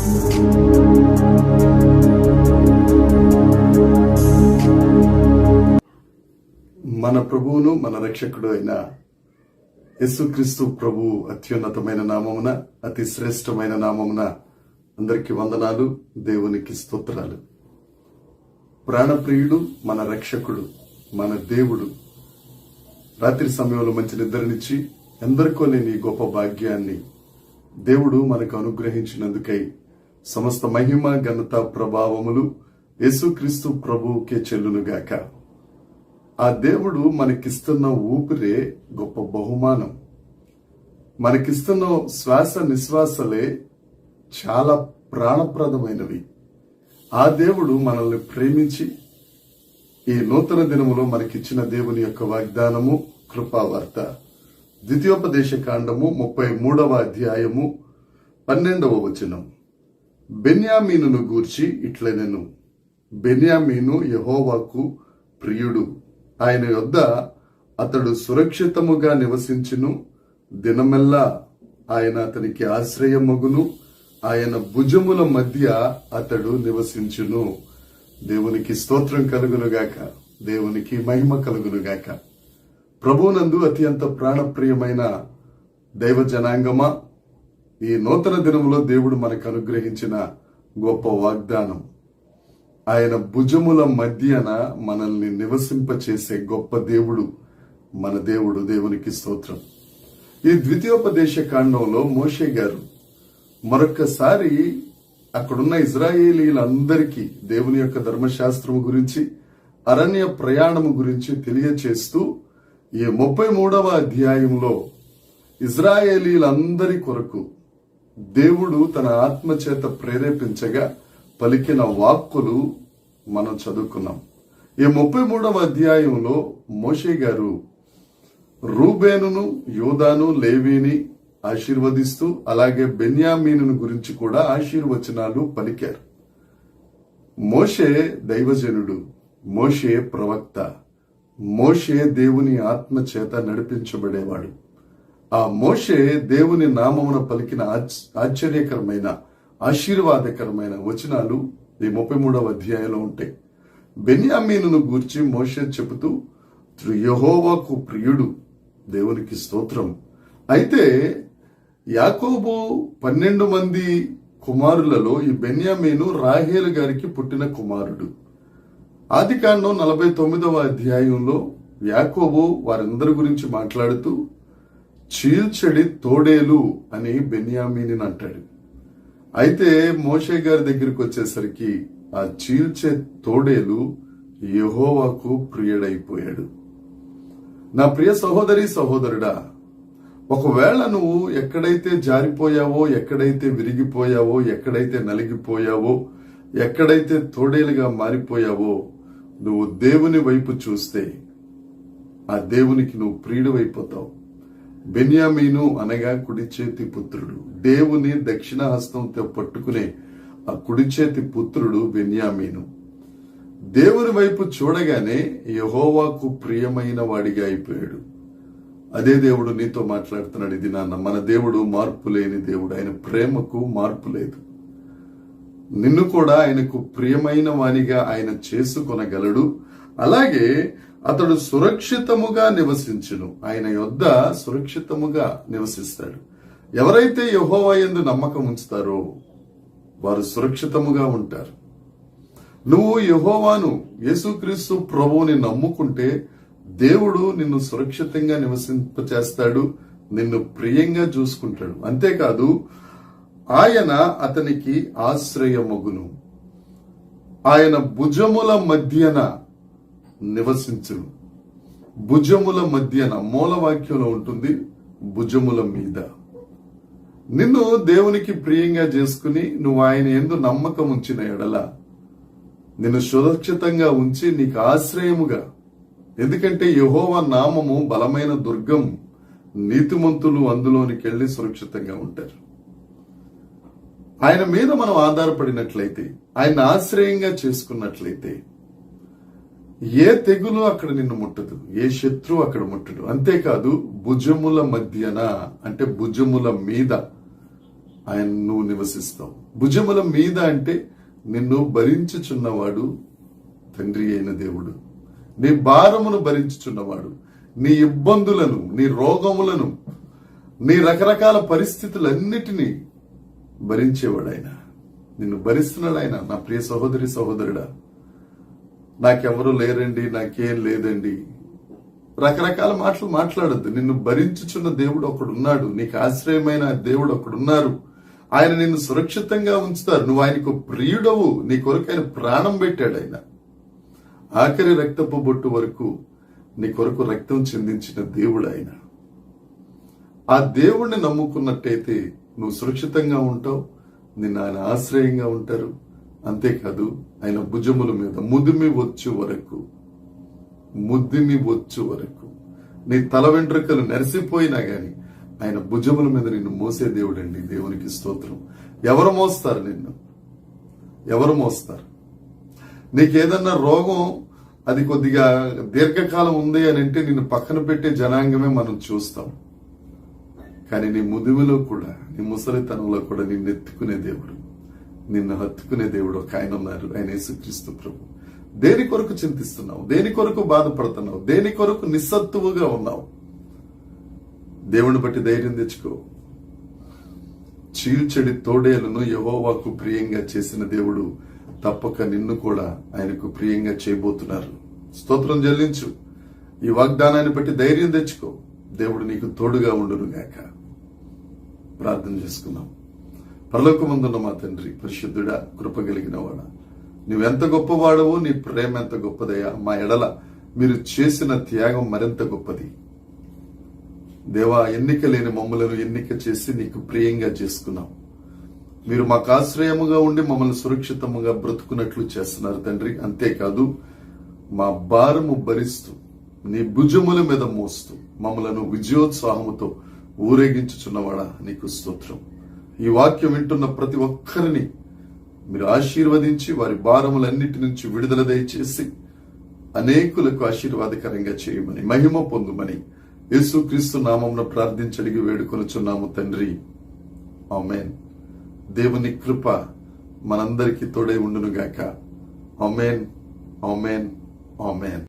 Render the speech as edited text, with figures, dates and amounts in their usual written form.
మన ప్రభువును మన రక్షకుడు అయిన యేసుక్రీస్తు ప్రభు అత్యున్నతమైన నామమున, అతి శ్రేష్టమైన నామమున అందరికి వందనాలు, దేవునికి స్తోత్రాలు. ప్రాణప్రియుడు, మన రక్షకుడు, మన దేవుడు రాత్రి సమయంలో మంచి నిద్రనిచ్చి ఎందరికో లేని గొప్ప భాగ్యాన్ని దేవుడు మనకు అనుగ్రహించినందుకై సమస్త మహిమ, ఘనత, ప్రభావములు యేసుక్రీస్తు ప్రభువుకే చెల్లునుగాక. ఆ దేవుడు మనకిస్తున్న ఊపిరే గొప్ప బహుమానం. మనకిస్తున్న శ్వాస నిశ్వాసలే చాలా ప్రాణప్రదమైనవి. ఆ దేవుడు మనల్ని ప్రేమించి ఈ నూతన దినములో మనకిచ్చిన దేవుని యొక్క వాగ్దానము, కృపావార్త. ద్వితీయోపదేశ కాండము 33వ అధ్యాయము 12వ వచనం. బెన్యామీనును గూర్చి ఇట్లనెను, బెన్యామీను యెహోవాకు ప్రియుడు, ఆయన యొద్ద అతడు సురక్షితముగా నివసించును, దినమెల్లా ఆయన అతనికి ఆశ్రయమగును, ఆయన భుజముల మధ్య అతడు నివసించును. దేవునికి స్తోత్రం కలుగునుగాక, దేవునికి మహిమ కలుగునుగాక. ప్రభువునందు అత్యంత ప్రాణప్రియమైన దైవ జనాంగమా, ఈ నూతన దినములో దేవుడు మనకు అనుగ్రహించిన గొప్ప వాగ్దానం, ఆయన భుజముల మధ్యన మనల్ని నివసింపచేసే గొప్ప దేవుడు మన దేవుడు. దేవునికి స్తోత్రం. ఈ ద్వితీయోపదేశ కాండంలో మోషే గారు మరొక్కసారి అక్కడున్న ఇజ్రాయేలీలందరికీ దేవుని యొక్క ధర్మశాస్త్రము గురించి, అరణ్య ప్రయాణము గురించి తెలియచేస్తూ ఈ 33వ అధ్యాయంలో ఇజ్రాయేలీలందరి కొరకు దేవుడు తన ఆత్మచేత ప్రేరేపించగా పలికిన వాక్కులు మనం చదువుకున్నాం. ఈ 33వ అధ్యాయంలో మోషే గారు రూబేనును, యూదాను, లేవీని ఆశీర్వదిస్తూ అలాగే బెన్యామీనును గురించి కూడా ఆశీర్వచనాలు పలికారు. మోషే దైవజనుడు, మోషే ప్రవక్త, మోషే దేవుని ఆత్మ చేత నడిపించబడేవాడు. ఆ మోషే దేవుని నామమున పలికిన ఆశ్చర్యకరమైన, ఆశీర్వాదకరమైన వచనాలు ఈ 33వ అధ్యాయంలో ఉంటాయి. బెన్యామీనును గూర్చి మోషే చెబుతూ యెహోవాకు ప్రియుడు, దేవునికి స్తోత్రం. అయితే యాకోబు 12 మంది కుమారులలో ఈ బెన్యామీను రాహేలు గారికి పుట్టిన కుమారుడు. ఆదికాండం 49వ అధ్యాయంలో యాకోబు వారందరి గురించి మాట్లాడుతూ చీల్చెడి తోడేలు అని బెన్యామీని అంటాడు. అయితే మోషే గారి దగ్గరికి వచ్చేసరికి ఆ చీల్చే తోడేలు యెహోవాకు ప్రియుడైపోయాడు. నా ప్రియ సహోదరి, సహోదరుడా, ఒకవేళ నువ్వు ఎక్కడైతే జారిపోయావో, ఎక్కడైతే విరిగిపోయావో, ఎక్కడైతే నలిగిపోయావో, ఎక్కడైతే తోడేలుగా మారిపోయావో, నువ్వు దేవుని వైపు చూస్తే ఆ దేవునికి నువ్వు ప్రియుడివైపోతావు. బెన్యామీను అనగా కుడి చేతి పుత్రుడు, దేవుని దక్షిణ హస్తంతో పట్టుకునే ఆ కుడి చేతి పుత్రుడు బెన్యామీను. దేవుని వైపు చూడగానే యెహోవాకు ప్రియమైన వాడిగా అయిపోయాడు. అదే దేవుడు నీతో మాట్లాడుతున్నాడు ఇది నాన్న. మన దేవుడు మార్పు లేని దేవుడు, ఆయన ప్రేమకు మార్పు లేదు. నిన్ను కూడా ఆయనకు ప్రియమైన వానిగా ఆయన చేసుకొనగలడు. అలాగే అతడు సురక్షితముగా నివసించును, ఆయన యొద్ద సురక్షితముగా నివసిస్తాడు. ఎవరైతే యెహోవా యందు నమ్మకం ఉంచుతారో వారు సురక్షితముగా ఉంటారు. నువ్వు యెహోవాను, యేసుక్రీస్తు ప్రభువుని నమ్ముకుంటే దేవుడు నిన్ను సురక్షితంగా నివసింపచేస్తాడు, నిన్ను ప్రియంగా చూసుకుంటాడు. అంతేకాదు ఆయన అతనికి ఆశ్రయమగును, ఆయన భుజముల మధ్యన నివసించును. భుజముల మధ్యన మూలవాక్యంలో ఉంటుంది, భుజముల మీద. నిన్ను దేవునికి ప్రియంగా చేసుకుని నువ్వు ఆయన యందు నమ్మకం ఉంచిన ఎడల నిన్ను సురక్షితంగా ఉంచి నీకు ఆశ్రయముగా, ఎందుకంటే యెహోవా నామము బలమైన దుర్గం, నీతిమంతులు అందులోనికి వెళ్లి సురక్షితంగా ఉంటారు. ఆయన మీద మనం ఆధారపడినట్లయితే, ఆయన ఆశ్రయంగా చేసుకున్నట్లయితే ఏ తెగులు అక్కడ నిన్ను ముట్టదు, ఏ శత్రువు అక్కడ ముట్టడు. అంతేకాదు భుజముల మధ్యన అంటే భుజముల మీద ఆయన నువ్వు నివసిస్తావు. భుజముల మీద అంటే నిన్ను భరించుచున్నవాడు తండ్రి అయిన దేవుడు. నీ భారమును భరించుచున్నవాడు, నీ ఇబ్బందులను, నీ రోగములను, నీ రకరకాల పరిస్థితులన్నిటినీ భరించేవాడు ఆయన. నిన్ను భరిస్తున్నాడు ఆయన. నా ప్రియ సహోదరి సహోదరుడా, నాకెవరు లేరండి, నాకేం లేదండి, రకరకాల మాటలు మాట్లాడద్దు. నిన్ను భరించుచున్న దేవుడు ఒకడున్నాడు, నీకు ఆశ్రయమైన దేవుడు ఒకడున్నారు. ఆయన నిన్ను సురక్షితంగా ఉంచుతారు. నువ్వు ఆయనకు ప్రియుడవు. నీ కొరకు ఆయన ప్రాణం పెట్టాడు. ఆయన ఆఖరి రక్తపు బొట్టు వరకు నీ కొరకు రక్తం చెందించిన దేవుడు ఆయన. ఆ దేవుణ్ణి నమ్ముకున్నట్టయితే నువ్వు సురక్షితంగా ఉంటావు, నిన్ను ఆయన ఆశ్రయంగా ఉంటారు. అంతేకాదు, ఆయన భుజముల మీద ముదిమి వచ్చు వరకు నీ తల వెంట్రుకలు నెరసిపోయినా గాని ఆయన భుజముల మీద నిన్ను మోసే దేవుడండి. దేవునికి స్తోత్రం. ఎవరు మోస్తారు నిన్ను? ఎవరు మోస్తారు? నీకేదన్నా రోగం అది కొద్దిగా దీర్ఘకాలం ఉంది అని అంటే నిన్ను పక్కన పెట్టే జనాంగమే మనం చూస్తాం. కానీ నీ ముదిమిలో కూడా, నీ ముసలితనంలో కూడా నిన్ను ఎత్తుకునే దేవుడు, నిన్ను హత్తుకునే దేవుడు ఒక ఆయన ఉన్నారు. ఆయన యేసుక్రీస్తు ప్రభు. దేని కొరకు చింతిస్తున్నావు? దేని కొరకు బాధపడుతున్నావు? దేని కొరకు నిస్సత్తువుగా ఉన్నావు? దేవుని బట్టి ధైర్యం తెచ్చుకో. చీల్చెడి తోడేలను యెహోవాకు ప్రియంగా చేసిన దేవుడు తప్పక నిన్ను కూడా ఆయనకు ప్రియంగా చేయబోతున్నారు. స్తోత్రం చెల్లించు. ఈ వాగ్దానాన్ని బట్టి ధైర్యం తెచ్చుకో. దేవుడు నీకు తోడుగా ఉండును గాక. ప్రార్థన చేసుకున్నాం. పరలోకమందున్న మా తండ్రి, పరిశుద్ధుడా, కృప కలిగిన వాడా, నువ్వెంత గొప్పవాడవో, నీ ప్రేమ ఎంత గొప్పదయ్యా. మా ఎడల మీరు చేసిన త్యాగం మరింత గొప్పది దేవా. ఎన్నిక లేని మమ్మలను ఎన్నిక చేసి నీకు ప్రియంగా చేసుకున్నాం. మీరు మాకు ఆశ్రయముగా ఉండి మమ్మల్ని సురక్షితముగా బ్రతుకున్నట్లు చేస్తున్నారు తండ్రి. అంతేకాదు, మా భారము భరిస్తూ నీ భుజముల మీద మోస్తూ మమ్మలను విజయోత్సాహముతో ఊరేగించుచున్నవాడా, నీకు స్తోత్రం. ఈ వాక్యం వింటున్న ప్రతి ఒక్కరిని మీరు ఆశీర్వదించి వారి భారములన్నిటి నుంచి విడుదల దయచేసి అనేకులకు ఆశీర్వాదకరంగా చేయమని, మహిమ పొందుమని యేసుక్రీస్తు నామమున ప్రార్థించడిగి వేడుకొనుచున్నాము తండ్రి. ఆమేన్. దేవుని కృప మనందరికీ తోడై ఉండును గాక. ఆమేన్, ఆమేన్, ఆమేన్.